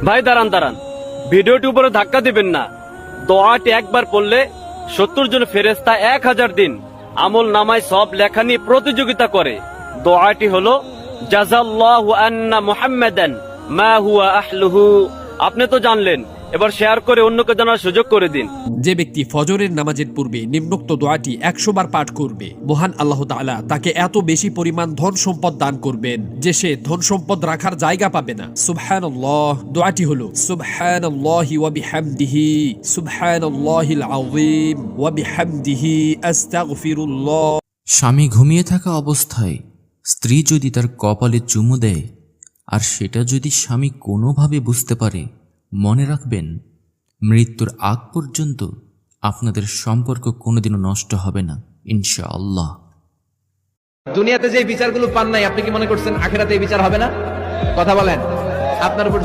ভাই দাঁড়ান দাঁড়ান, ভিডিওটি উপরে ধাক্কা দিবেন না। দোয়াটি একবার পড়লে 70 জন ফেরেশতা 1000 দিন আমল নামায় সব লেখা নিয়ে প্রতিযোগিতা করে। দোয়াটি হলো জাযাল্লাহু আন্না মুহাম্মাদান মা হুয়া আহলুহু। আপনি তো জানলেন, এবার শেয়ার করে অন্যকে জানার সুযোগ করে দিন। যে ব্যক্তি ফজরের নামাজের পূর্বে নিম্নোক্ত দোয়াটি 100 বার পাঠ করবে, মহান আল্লাহ তাআলা তাকে এত বেশি পরিমাণ ধন সম্পদ দান করবেন যে সে ধন সম্পদ রাখার জায়গা পাবে না। সুবহানাল্লাহ। দোয়াটি হলো সুবহানাল্লাহি ওয়া বিহামদিহি সুবহানাল্লাহিল আযীম ওয়া বিহামদিহি আস্তাগফিরুল্লাহ। স্বামী ঘুমিয়ে থাকা অবস্থায় স্ত্রী যদি তার কপালে চুমু দেয় আর সেটা যদি স্বামী কোনোভাবে বুঝতে পারে, মনে রাখবেন মৃত্যুর আগ পর্যন্ত আপনাদের সম্পর্ক কোনোদিনও নষ্ট হবে না ইনশাআল্লাহ। দুনিয়াতে যে বিচারগুলো পান নাই, আপনি কি মনে করছেন আখিরাতে এই বিচার হবে না? কথা বলেন। আপনার উপর